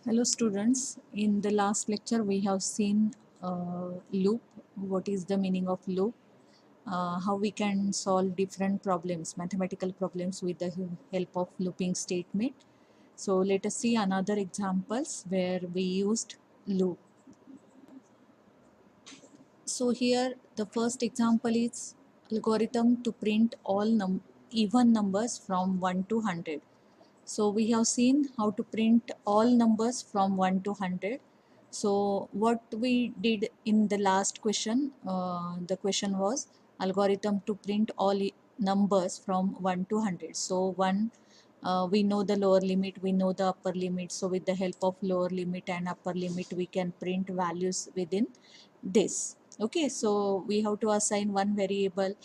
Hello students, in the last lecture we have seen loop, what is the meaning of loop, how we can solve different problems, mathematical problems with the help of looping statement. So let us see another examples where we used loop. So here the first example is algorithm to print all even numbers from 1 to 100. So we have seen how to print all numbers from 1 to 100. So what we did in the last question, the question was algorithm to print all numbers from 1 to 100. So 1, we know the lower limit, we know the upper limit. So with the help of lower limit and upper limit, we can print values within this. Okay, so we have to assign one variable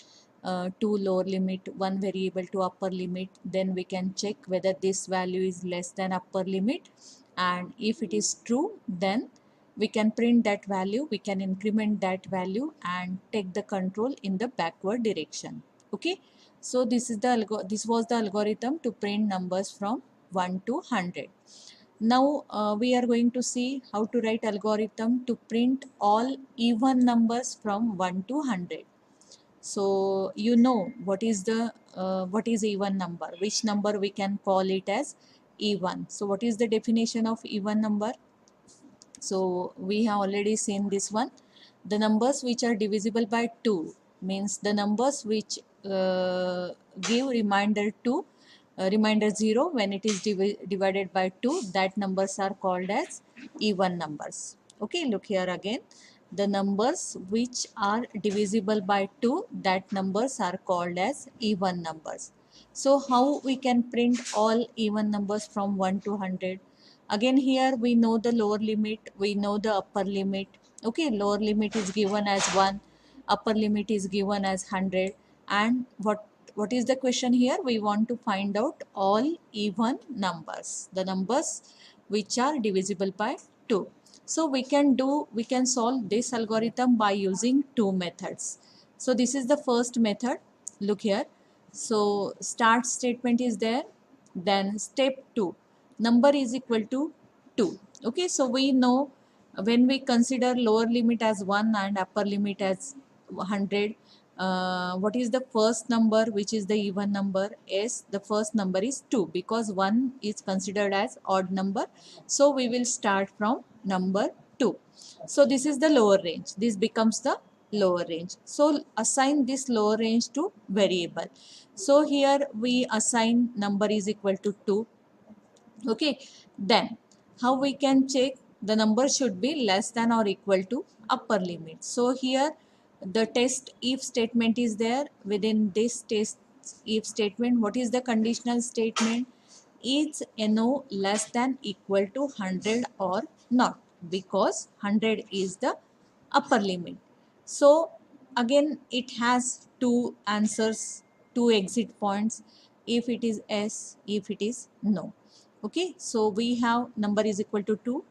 to lower limit, one variable to upper limit. Then we can check whether this value is less than upper limit, and if it is true, then we can print that value, we can increment that value and take the control in the backward direction. Okay, so this was the algorithm to print numbers from 1 to 100. Now we are going to see how to write algorithm to print all even numbers from 1 to 100. So you know what is even number, which number we can call it as even. So what is the definition of even number? So we have already seen this one. The numbers which are divisible by 2 means the numbers which give remainder 2, remainder 0 when it is divided by 2, that numbers are called as even numbers. Okay, look here again. The numbers which are divisible by 2, that numbers are called as even numbers. So how we can print all even numbers from 1 to 100? Again here we know the lower limit, we know the upper limit. Okay, lower limit is given as 1, upper limit is given as 100. And what is the question here? We want to find out all even numbers, the numbers which are divisible by 2. So we can solve this algorithm by using two methods. So this is the first method. Look here. So start statement is there, then step 2, number is equal to 2. Okay, so we know when we consider lower limit as 1 and upper limit as 100, what is the first number which is the even number? Yes, the first number is 2 because 1 is considered as odd number. So we will start from number 2. So this is the lower range, this becomes the lower range. So assign this lower range to variable. So here we assign number is equal to 2. Okay, then how we can check? The number should be less than or equal to upper limit. So here the test if statement is there. Within this test if statement, what is the conditional statement? Is no less than equal to 100 or not? Because 100 is the upper limit. So again it has two answers, two exit points, if it is yes, if it is no. Okay, so we have number is equal to 2.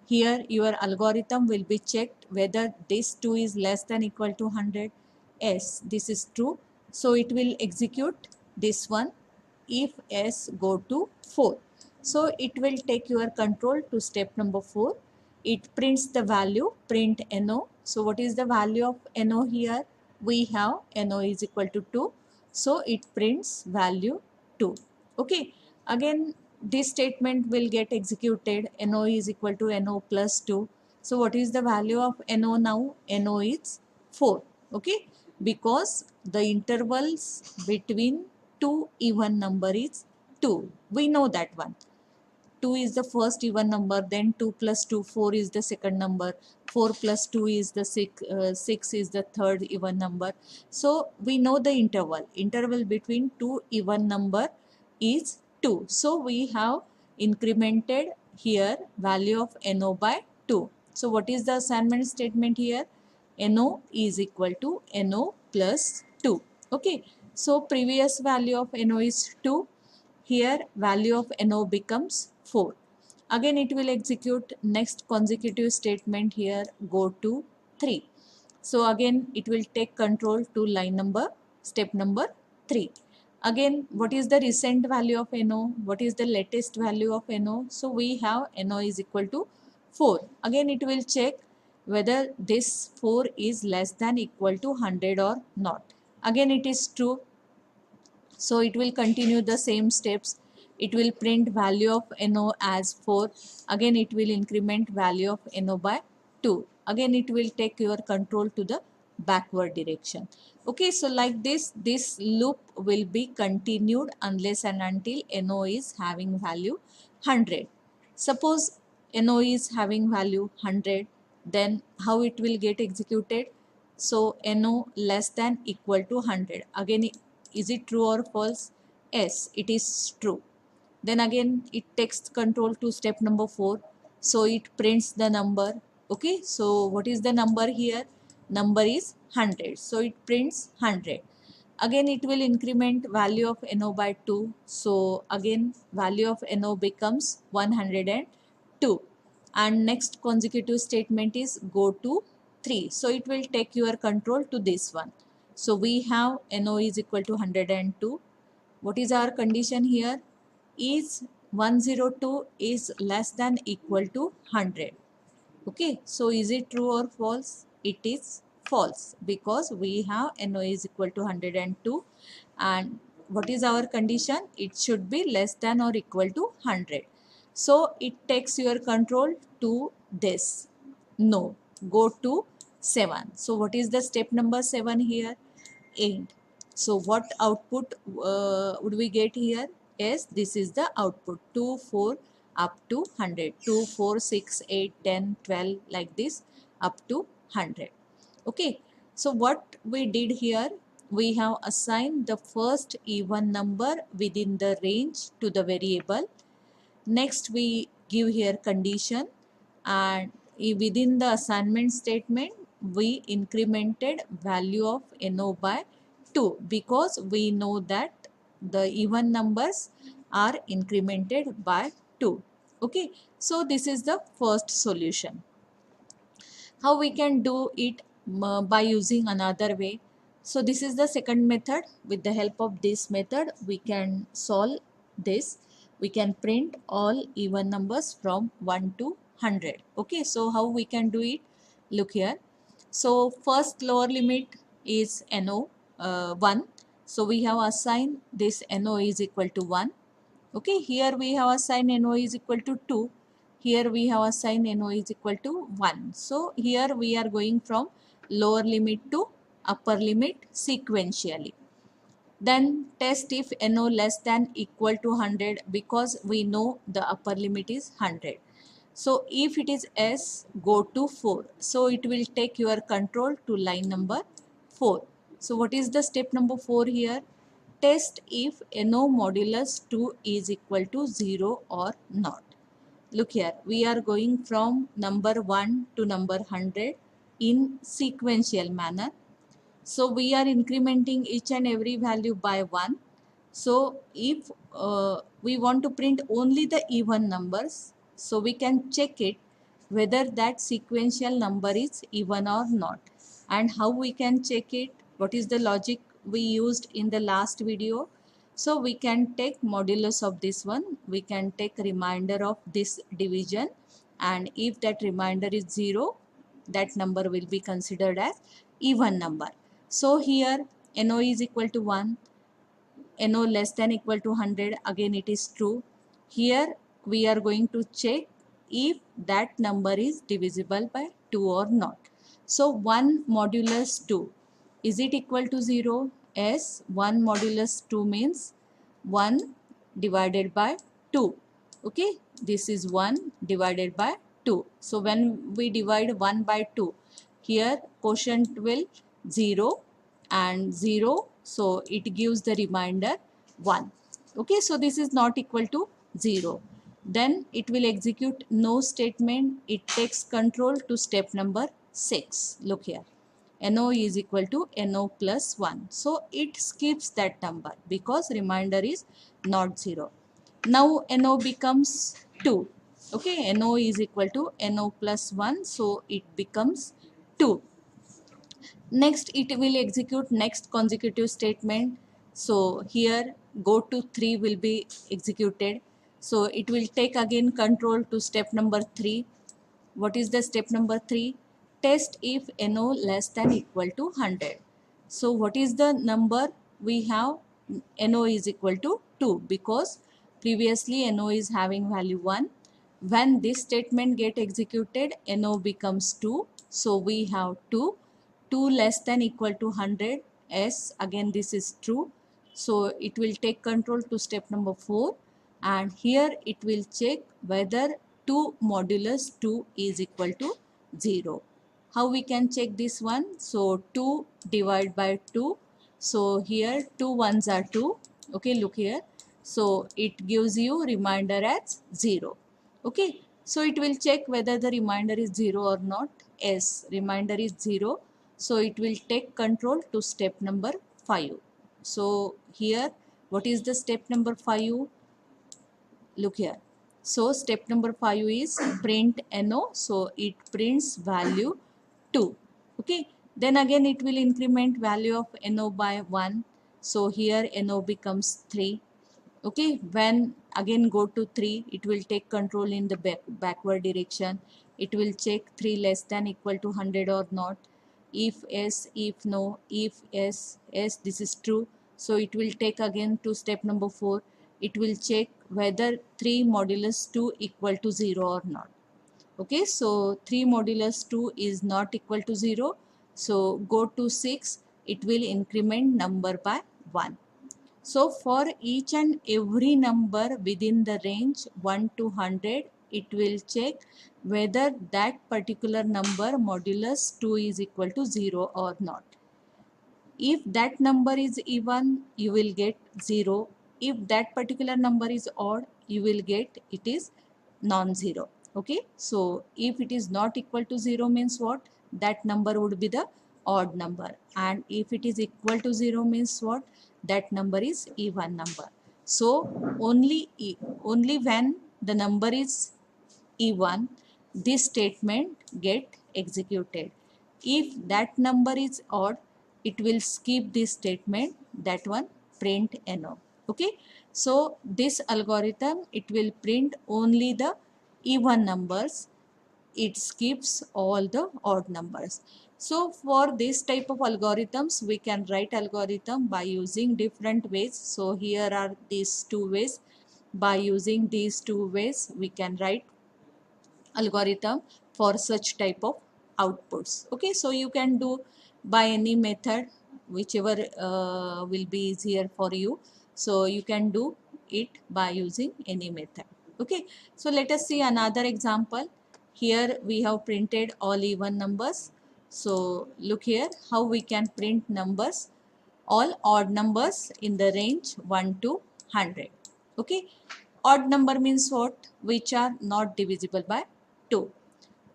Here your algorithm will be checked whether this 2 is less than equal to 100. Yes, this is true. So it will execute this one. If S go to 4. So it will take your control to step number 4. It prints the value, print NO. So what is the value of NO here? We have NO is equal to 2. So it prints value 2. Okay, again this statement will get executed. NO is equal to NO plus 2. So what is the value of NO now? NO is 4. Okay, because the intervals between two even number is 2. We know that one. 2 is the first even number, then 2 plus 2, 4 is the second number, 4 plus 2 is the 6 is the third even number. So we know the interval between two even number is 2. So we have incremented here value of NO by 2. So what is the assignment statement here? NO is equal to NO plus 2. Okay, so previous value of NO is 2. Here value of NO becomes 4. Again it will execute next consecutive statement, here go to 3. So again it will take control to line number, step number 3. Again, what is the recent value of NO? What is the latest value of NO? So we have NO is equal to 4. Again, it will check whether this 4 is less than equal to 100 or not. Again, it is true. So it will continue the same steps. It will print value of NO as 4. Again, it will increment value of NO by 2. Again, it will take your control to the backward direction. Okay, so like this loop will be continued unless and until NO is having value 100. Suppose NO is having value 100, then how it will get executed? So NO less than equal to 100. Again, is it true or false? Yes, it is true. Then again, it takes control to step number 4. So it prints the number. Okay, so what is the number here? Number is 100. So it prints 100. Again, it will increment value of NO by 2. So again, value of NO becomes 102. And next consecutive statement is go to 3. So it will take your control to this one. So we have NO is equal to 102. What is our condition here? Is 102 is less than equal to 100. Okay, so is it true or false? It is false because we have NO is equal to 102, and what is our condition? It should be less than or equal to 100. So it takes your control to this. No, go to 7. So what is the step number 7 here? End. So what output would we get here? Yes, this is the output 2, 4 up to 100. 2, 4, 6, 8, 10, 12 like this up to 100. Okay. So what we did here, we have assigned the first even number within the range to the variable. Next we give here condition, and within the assignment statement we incremented value of NO by 2 because we know that the even numbers are incremented by 2. Okay, so this is the first solution. How we can do it? By using another way. So this is the second method. With the help of this method we can solve this. We can print all even numbers from 1 to 100. Okay, so how we can do it? Look here. So first lower limit is NO 1. So we have assigned this NO is equal to 1. Okay, here we have assigned NO is equal to 2. Here we have assigned NO is equal to 1. So here we are going from lower limit to upper limit sequentially. Then test if NO less than equal to 100 because we know the upper limit is 100. So if it is S, go to 4. So it will take your control to line number 4. So what is the step number 4 here? Test if NO modulus 2 is equal to 0 or not. Look here, we are going from number 1 to number 100 in sequential manner. So we are incrementing each and every value by 1. So if we want to print only the even numbers, so we can check it whether that sequential number is even or not. And how we can check it? What is the logic we used in the last video? So we can take modulus of this one. We can take remainder of this division, and if that remainder is 0, that number will be considered as even number. So here NO is equal to 1, NO less than equal to 100, again it is true. Here we are going to check if that number is divisible by 2 or not. So 1 modulus 2, is it equal to 0? Yes, 1 modulus 2 means 1 divided by 2. Okay, this is 1 divided by 2. So when we divide 1 by 2, here quotient will 0 and 0, so it gives the remainder 1. Okay, so this is not equal to 0. Then it will execute no statement. It takes control to step number 6. Look here, NO is equal to NO plus 1. So it skips that number because remainder is not 0. Now NO becomes 2. Okay, NO is equal to NO plus 1. So it becomes 2. Next it will execute next consecutive statement. So here go to 3 will be executed. So it will take again control to step number 3. What is the step number 3? Test if NO less than equal to 100. So what is the number we have? NO is equal to 2 because previously NO is having value 1. When this statement get executed, NO becomes 2. So we have 2. 2 less than equal to 100. Yes, again this is true. So it will take control to step number 4, and here it will check whether 2 modulus 2 is equal to 0. How we can check this one? So 2 divided by 2. So here 2 ones are 2. Okay, look here. So it gives you remainder as 0. Okay, so it will check whether the remainder is 0 or not. Yes, remainder is 0. So it will take control to step number 5. So here, what is the step number 5? Look here. So step number 5 is print NO. So it prints value 2. Okay. Then again it will increment value of NO by 1. So here NO becomes 3. Okay. When again go to 3, it will take control in the backward direction. It will check 3 less than equal to 100 or not. If yes, if no, if yes, yes, this is true. So it will take again to step number 4. It will check whether 3 modulus 2 equal to 0 or not. Okay, so 3 modulus 2 is not equal to 0. So go to 6, it will increment number by 1. So for each and every number within the range 1 to 100, it will check whether that particular number modulus 2 is equal to 0 or not. If that number is even, you will get 0. If that particular number is odd, you will get it is non-zero. Okay, so if it is not equal to 0 means what? That number would be the odd number, and if it is equal to 0 means what? That number is even number. So only when the number is even, this statement get executed. If that number is odd, it will skip this statement, that one print NO. Okay, so this algorithm, it will print only the even numbers, it skips all the odd numbers. So for this type of algorithms, we can write algorithm by using different ways. So here are these two ways. By using these two ways, we can write algorithm for such type of outputs. Okay, so you can do by any method, whichever will be easier for you. So you can do it by using any method. Okay, so let us see another example. Here we have printed all even numbers. So look here how we can print numbers, all odd numbers in the range 1 to 100. Okay, odd number means what? Which are not divisible by 2.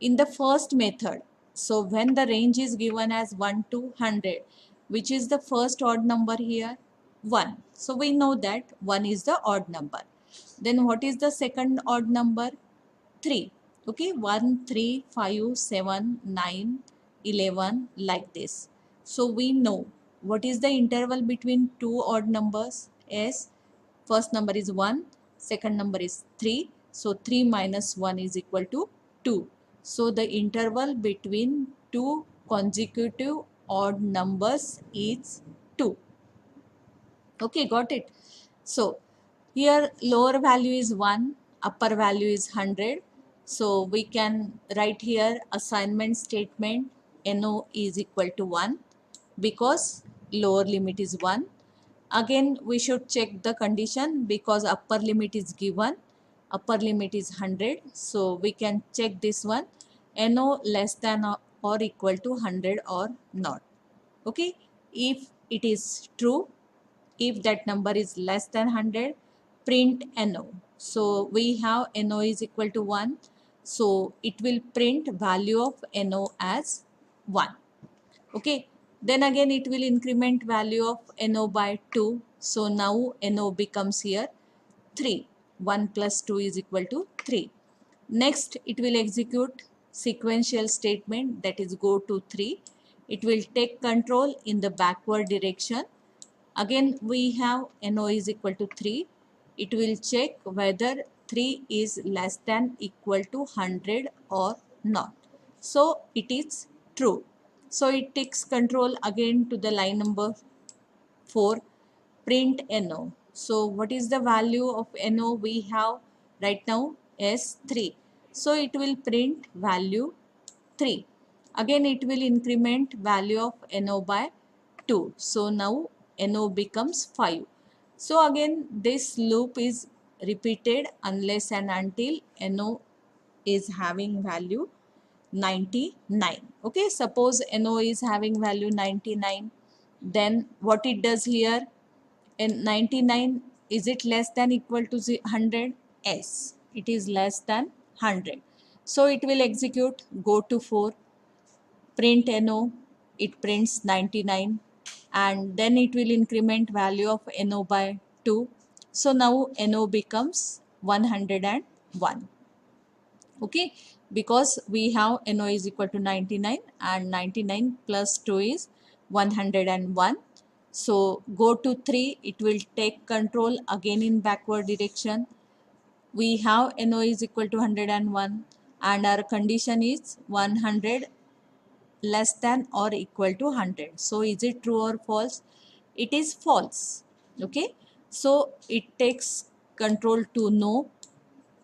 In the first method, so when the range is given as 1 to 100, which is the first odd number here? 1. So we know that 1 is the odd number. Then what is the second odd number? 3. Okay, 1, 3, 5, 7, 9, 11, like this. So we know what is the interval between two odd numbers? Yes, first number is 1, second number is 3. So 3 minus 1 is equal to 2. So the interval between two consecutive odd numbers is 2. Okay, got it. So here lower value is 1, upper value is 100. So we can write here assignment statement NO is equal to 1 because lower limit is 1. Again we should check the condition because upper limit is given. Upper limit is 100. So we can check this one, NO less than or equal to 100 or not. Okay, if it is true, if that number is less than 100, print NO. So we have NO is equal to 1. So it will print value of NO as 1. Okay. Then again it will increment value of NO by 2. So now NO becomes here 3. 1 plus 2 is equal to 3. Next it will execute sequential statement, that is go to 3. It will take control in the backward direction. Again we have NO is equal to 3. It will check whether 3 is less than equal to 100 or not. So it is true. So it takes control again to the line number 4, print NO. So what is the value of NO we have right now? Is 3. So it will print value 3. Again it will increment value of NO by 2. So now NO becomes 5. So again this loop is repeated unless and until NO is having value 99. Okay, suppose NO is having value 99, then what it does here, in 99, is it less than equal to 100? Yes, it is less than 100. So it will execute go to 4, print NO, it prints 99, and then it will increment value of NO by 2. So now NO becomes 101. Okay, because we have NO is equal to 99 and 99 plus 2 is 101. So go to 3, it will take control again in backward direction. We have NO is equal to 101 and our condition is 100 less than or equal to 100. So is it true or false? It is false. Okay, so it takes control to no.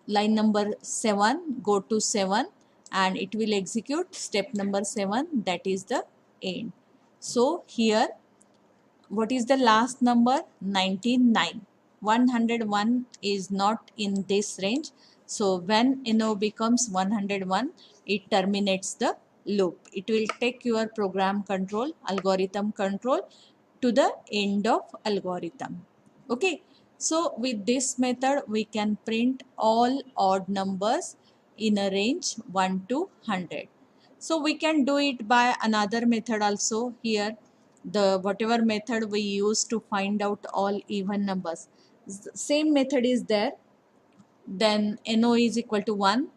Line number 7, go to 7 and it will execute step number 7, that is the end. So here what is the last number? 99. 101 is not in this range. So when NO becomes 101, it terminates the loop. It will take your program control, algorithm control to the end of algorithm. Okay. So with this method, we can print all odd numbers in a range 1 to 100. So we can do it by another method also. Here the whatever method we use to find out all even numbers, same method is there. Then NO is equal to 1,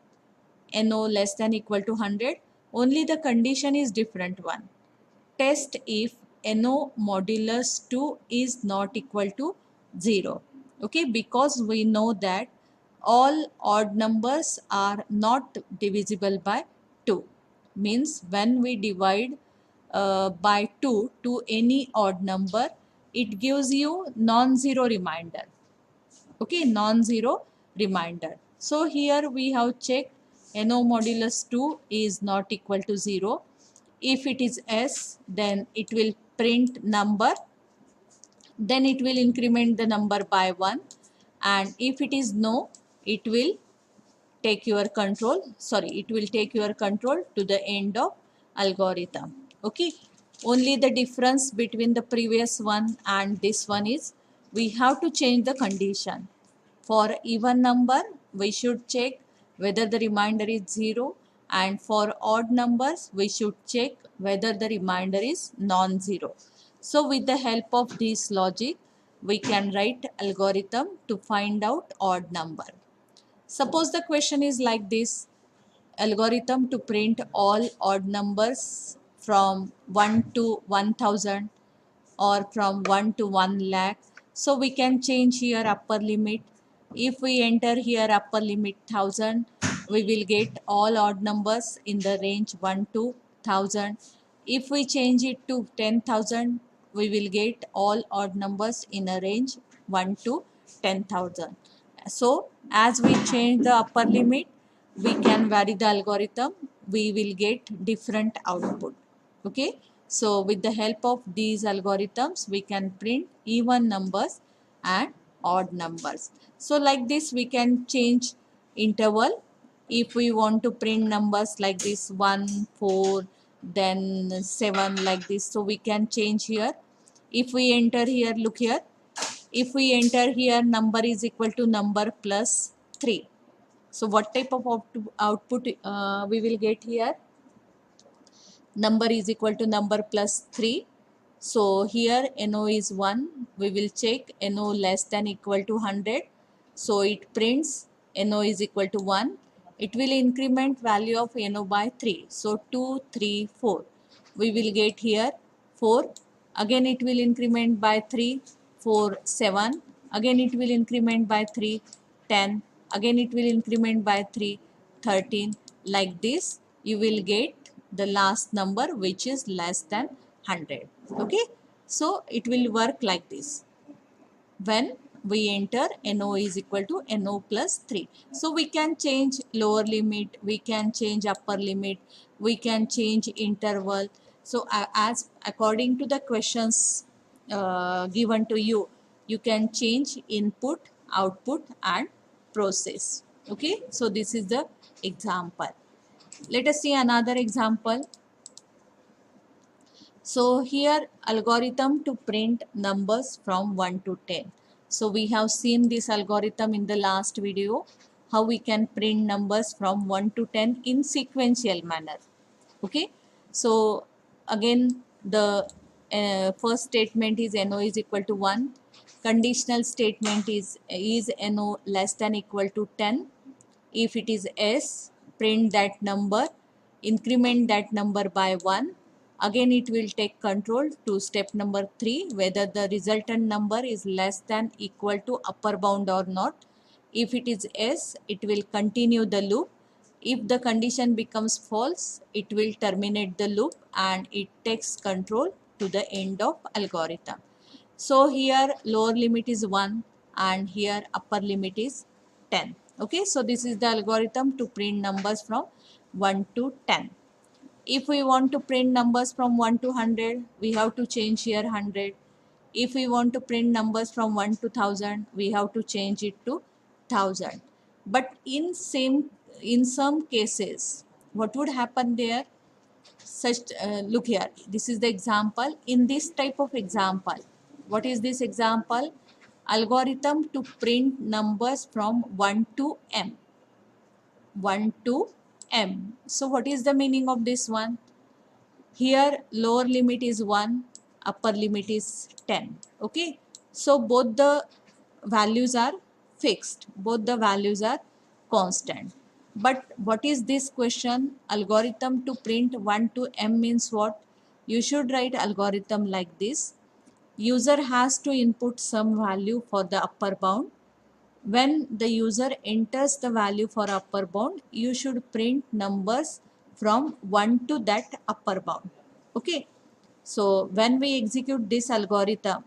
NO less than equal to 100, only the condition is different one. Test if NO modulus 2 is not equal to 0. Okay, because we know that all odd numbers are not divisible by 2. Means when we divide by 2 to any odd number, it gives you non-zero remainder. Okay, non-zero remainder. So here we have checked NO modulus 2 is not equal to 0. If it is S, then it will print number, then it will increment the number by 1, and if it is no, it will take your control, it will take your control to the end of algorithm. Okay, only the difference between the previous one and this one is we have to change the condition. For even number, we should check whether the remainder is 0, and for odd numbers, we should check whether the remainder is non-zero. So with the help of this logic, we can write algorithm to find out odd number. Suppose the question is like this, algorithm to print all odd numbers from 1 to 1000 or from 1 to 1 lakh. So we can change here upper limit. If we enter here upper limit 1000, we will get all odd numbers in the range 1 to 1000. If we change it to 10,000, we will get all odd numbers in a range 1 to 10,000. So as we change the upper limit, we can vary the algorithm, we will get different output. Okay, so with the help of these algorithms, we can print even numbers and odd numbers. So like this, we can change interval. If we want to print numbers like this 1, 4, then 7 like this, so we can change here. If we enter here, look here, if we enter here number is equal to number plus 3. So what type of output we will get here? Number is equal to number plus 3. So here NO is 1. We will check NO less than equal to 100. So it prints NO is equal to 1. It will increment value of NO by 3. So 2, 3, 4. We will get here 4. again it will increment by 3, 4, 7, again it will increment by 3, 10, again it will increment by 3, 13. Like this you will get the last number which is less than 100. Okay, so it will work like this when we enter NO is equal to NO plus 3. So we can change lower limit, we can change upper limit, we can change interval. So as according to the questions given to you, you can change input, output and process. Okay, so this is the example. Let us see another example. So here algorithm to print numbers from 1 to 10. So we have seen this algorithm in the last video, how we can print numbers from 1 to 10 in sequential manner. Okay, so again the first statement is NO is equal to 1. Conditional statement is NO less than equal to 10. If it is S, print that number, increment that number by 1. Again it will take control to step number 3, whether the resultant number is less than equal to upper bound or not. If it is S, it will continue the loop. If the condition becomes false, it will terminate the loop and it takes control to the end of algorithm. So here lower limit is 1 and here upper limit is 10. Okay, so this is the algorithm to print numbers from 1 to 10. If we want to print numbers from 1 to 100, we have to change here 100. If we want to print numbers from 1 to 1000, we have to change it to 1000. But in some cases, what would happen there? Look here, this is the example. In this type of example, what is this example? Algorithm to print numbers from 1 to m. 1 to m. So what is the meaning of this one? Here lower limit is 1, upper limit is 10. Okay, so both the values are fixed, both the values are constant. But what is this question? Algorithm to print 1 to m means what? You should write algorithm like this. User has to input some value for the upper bound. When the user enters the value for upper bound, you should print numbers from 1 to that upper bound. Okay, so when we execute this algorithm,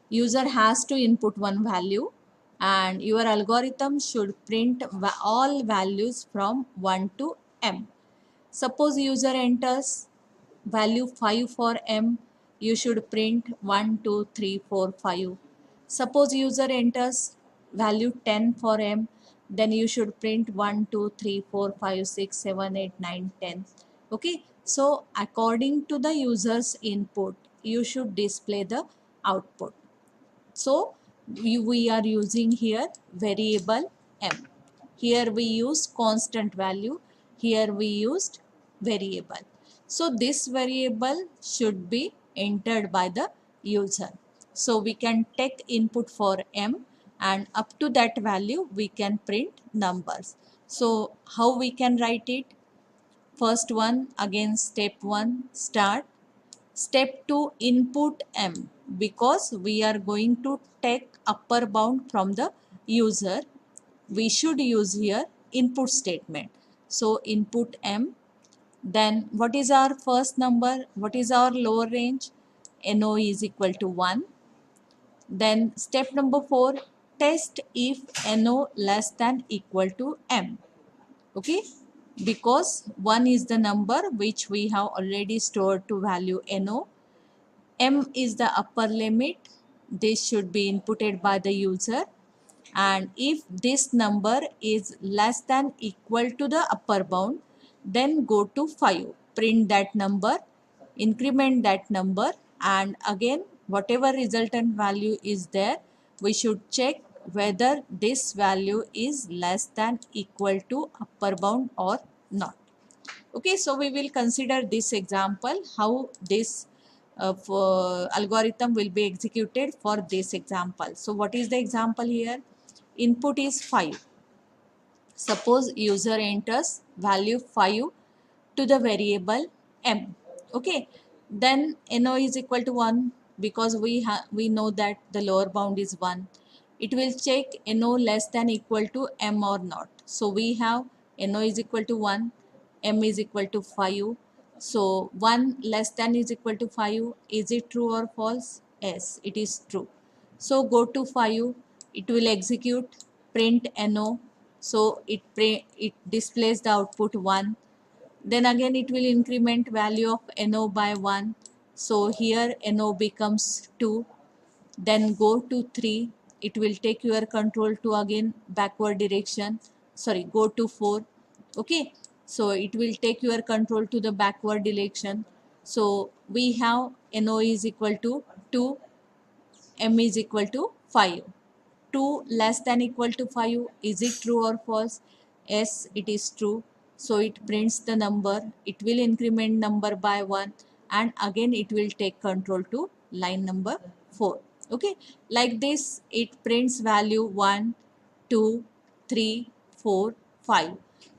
user has to input one value and your algorithm should print all values from 1 to m. Suppose user enters value 5 for m, you should print 1, 2, 3, 4, 5. Suppose user enters value 10 for m, then you should print 1, 2, 3, 4, 5, 6, 7, 8, 9, 10. Okay, so according to the user's input, you should display the output. So we are using here variable m. Here we use constant value. Here we used variable. So this variable should be entered by the user. So we can take input for m and up to that value we can print numbers. So how we can write it? First one, again step 1, start. Step 2, input m, because we are going to take upper bound from the user. We should use here input statement. So input m. Then what is our first number? What is our lower range? NO is equal to 1. Then step number 4, test if NO less than equal to m. Okay, because 1 is the number which we have already stored to value NO. M is the upper limit. This should be inputted by the user. And if this number is less than equal to the upper bound, then go to 5. Print that number, increment that number, and again whatever resultant value is there, we should check whether this value is less than equal to upper bound or not. Okay, so we will consider this example, how this algorithm will be executed for this example. So what is the example here? Input is 5. Suppose user enters value 5 to the variable m. Okay, Then NO is equal to 1 because we know that the lower bound is 1. It will check NO less than equal to M or not. So we have NO is equal to 1, M is equal to 5. So 1 less than is equal to 5. Is it true or false? Yes, it is true. So go to 5, it will execute print NO. So it displays the output 1. Then again it will increment value of NO by 1. So here NO becomes 2. Then go to 3. It will take your control to again backward direction. Sorry, go to 4. Okay. So it will take your control to the backward direction. So we have NO is equal to 2, M is equal to 5. 2 less than equal to 5. Is it true or false? Yes, it is true. So it prints the number. It will increment number by 1 and again it will take control to line number 4. Okay, like this it prints value 1, 2, 3, 4, 5.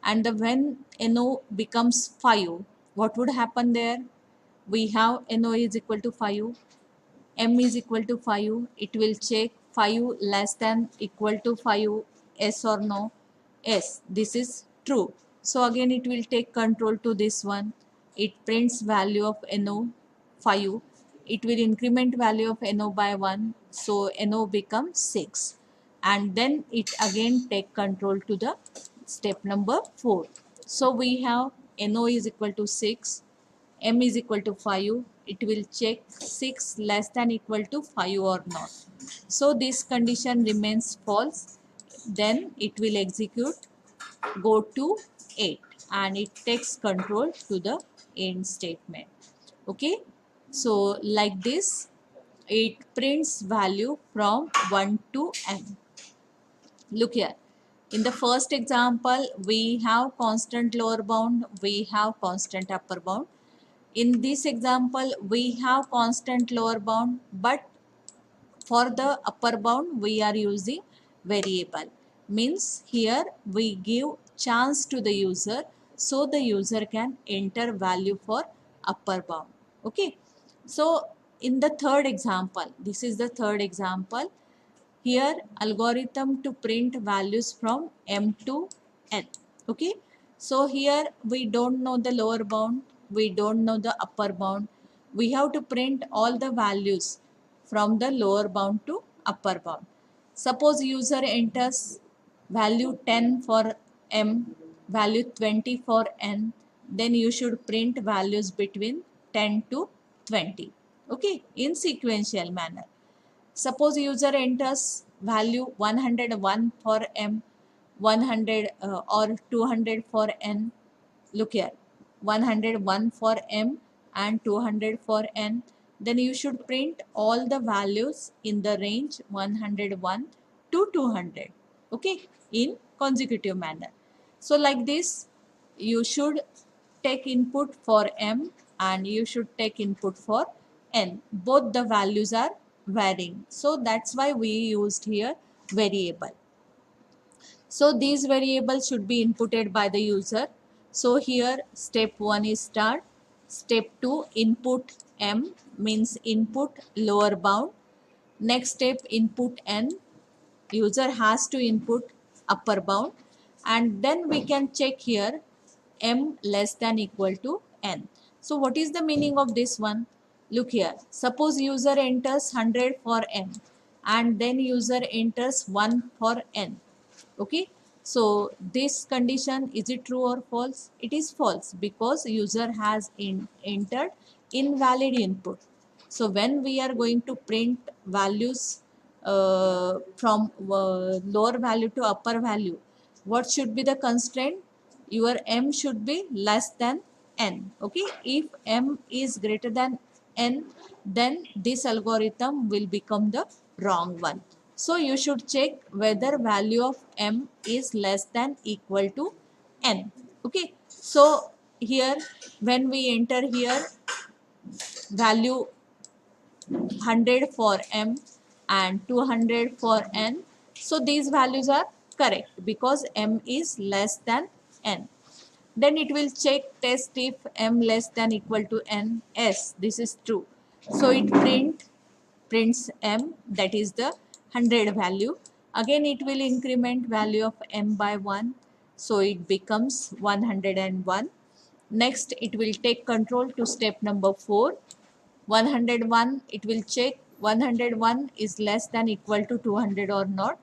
And the when NO becomes 5, what would happen there? We have NO is equal to 5, M is equal to 5, it will check 5 less than equal to 5, yes or no. Yes, this is true. So again it will take control to this one. It prints value of NO 5. It will increment value of NO by 1. So NO becomes 6. And then it again take control to the step number 4. So we have NO is equal to 6. M is equal to 5, it will check 6 less than equal to 5 or not. So this condition remains false. Then it will execute, go to 8 and it takes control to the end statement. Okay. So like this, it prints value from 1 to n. Look here. In the first example, we have constant lower bound, we have constant upper bound. In this example, we have constant lower bound, but for the upper bound, we are using variable. Means here we give chance to the user so the user can enter value for upper bound. Okay. So in the third example, this is the third example. Here algorithm to print values from M to N. Okay. So here we don't know the lower bound. We don't know the upper bound. We have to print all the values from the lower bound to upper bound. Suppose user enters value 10 for M, value 20 for N, then you should print values between 10 to 20. Okay, in sequential manner. Suppose user enters value 101 for M, 100 or 200 for N. Look here, 101 for M and 200 for N. Then you should print all the values in the range 101 to 200. Okay, in consecutive manner. So like this, you should take input for M and you should take input for N. Both the values are varying. So that's why we used here variable. So these variables should be inputted by the user. So here step 1 is start. Step 2 input M means input lower bound. Next step input N. User has to input upper bound. And then we can check here M less than equal to N. So what is the meaning of this one? Look here. Suppose user enters 100 for M and then user enters 1 for N. Okay. So this condition, is it true or false? It is false because user has entered invalid input. So when we are going to print values from lower value to upper value, what should be the constraint? Your M should be less than N. Okay. If M is greater than N, then this algorithm will become the wrong one. So you should check whether value of M is less than equal to N. Okay. So here when we enter here value 100 for M and 200 for N. So these values are correct because M is less than N. then it will check test if m less than equal to n s. This is true. So it prints m, that is the 100 value. Again it will increment value of m by 1. So it becomes 101. Next it will take control to step number 4. 101, it will check 101 is less than equal to 200 or not.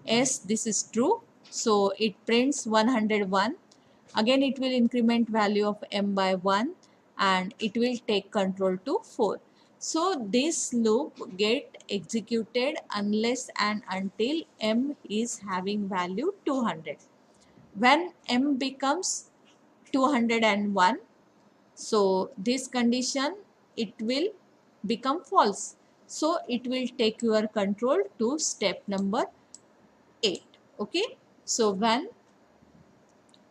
Yes, this is true. So it prints 101. Again it will increment value of m by 1 and it will take control to 4. So this loop get executed unless and until m is having value 200. When m becomes 201, so this condition, it will become false. So it will take your control to step number 8. Okay. So when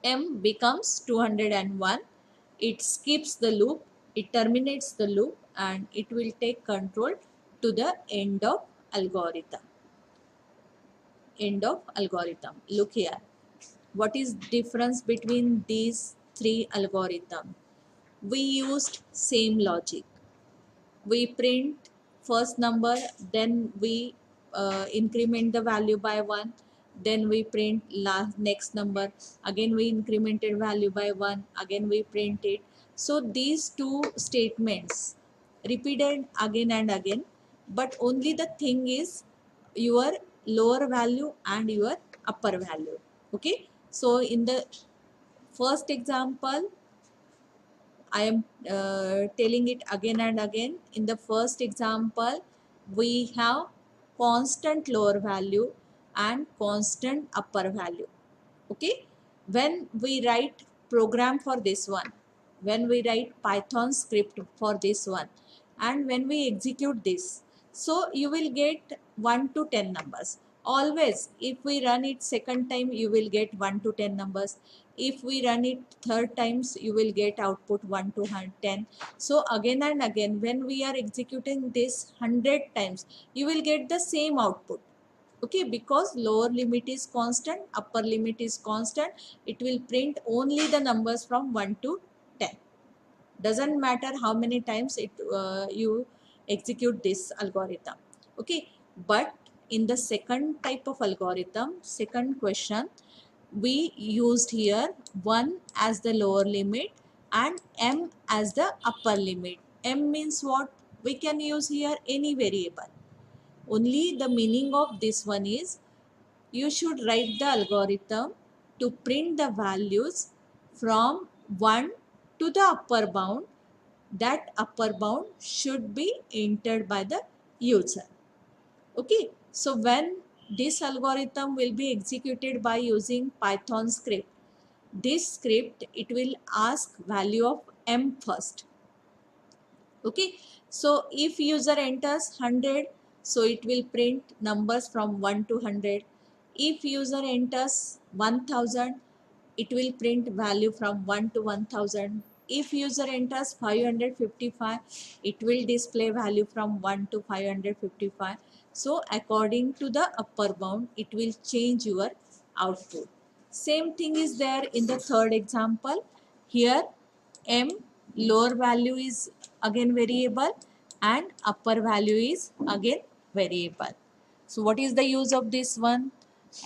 m becomes 201, it skips the loop, it terminates the loop and it will take control to the end of algorithm. End of algorithm. Look here. What is difference between these three algorithms? We used same logic. We print first number, then we increment the value by 1, then we print last next number, again we incremented value by 1, again we print it. So these two statements repeated again and again, but only the thing is your lower value and your upper value. Okay, so in the first example I am telling it again and again. In the first example, we have constant lower value and constant upper value. Okay. When we write program for this one, when we write Python script for this one, and when we execute this, so you will get 1 to 10 numbers. Always, if we run it second time, you will get 1 to 10 numbers. If we run it third times, you will get output 1 to 10. So again and again, when we are executing this 100 times, you will get the same output. Okay, because lower limit is constant, upper limit is constant, it will print only the numbers from 1 to 10. Doesn't matter how many times you execute this algorithm. Okay, but in the second type of algorithm, second question, we used here 1 as the lower limit and m as the upper limit. M means what? We can use here any variable. Only the meaning of this one is you should write the algorithm to print the values from 1 to the upper bound. That upper bound should be entered by the user. Okay, so when this algorithm will be executed by using Python script, this script, it will ask value of m first. Okay, so if user enters 100, so it will print numbers from 1 to 100. If user enters 1000, it will print value from 1 to 1000. If user enters 555, it will display value from 1 to 555. So according to the upper bound, it will change your output. Same thing is there in the third example. Here m lower value is again variable and upper value is again variable. So what is the use of this one?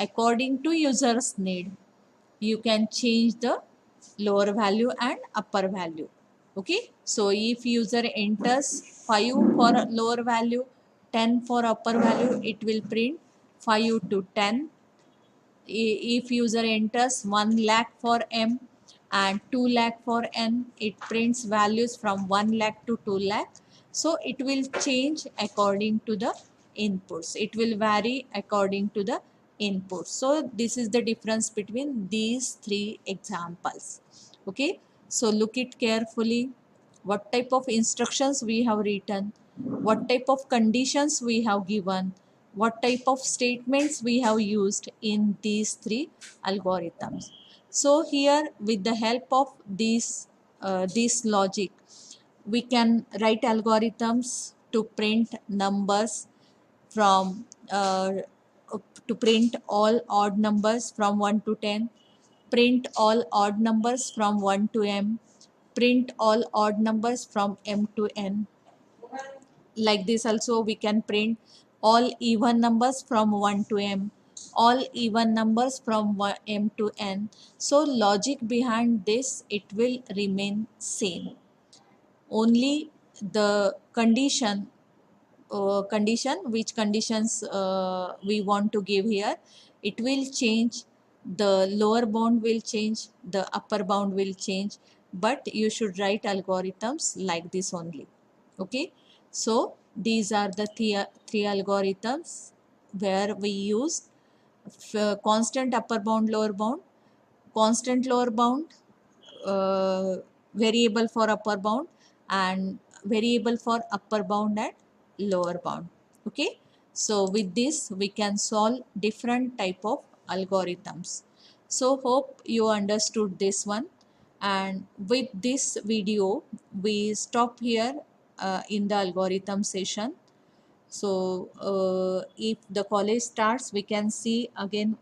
According to user's need, you can change the lower value and upper value. Okay, so if user enters 5 for lower value, 10 for upper value, it will print 5 to 10. If user enters 1 lakh for m and 2 lakh for n, it prints values from 1 lakh to 2 lakh. So it will change according to the inputs, it will vary according to the inputs. So this is the difference between these three examples. Okay, so look it carefully. What type of instructions we have written, what type of conditions we have given, what type of statements we have used in these three algorithms. So here with the help of this logic, we can write algorithms to print numbers from to print all odd numbers from 1 to 10, print all odd numbers from 1 to m, print all odd numbers from m to n. Like this also we can print all even numbers from 1 to m, all even numbers from m to n. So logic behind this, it will remain same. Only the condition which conditions we want to give here, it will change. The lower bound will change, the upper bound will change, but you should write algorithms like this only. Okay, so these are the three algorithms where we use constant upper bound, lower bound, constant lower bound, uh, variable for upper bound, and variable for upper bound and lower bound. Okay, so with this we can solve different type of algorithms. So hope you understood this one, and with this video we stop here in the algorithm session. So if the college starts, we can see again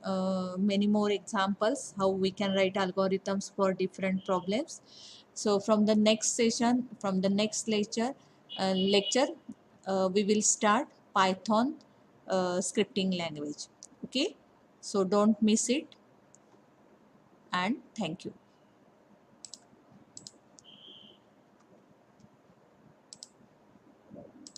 many more examples how we can write algorithms for different problems. So from the next session, from the next lecture, we will start Python scripting language. Okay, so don't miss it, and thank you.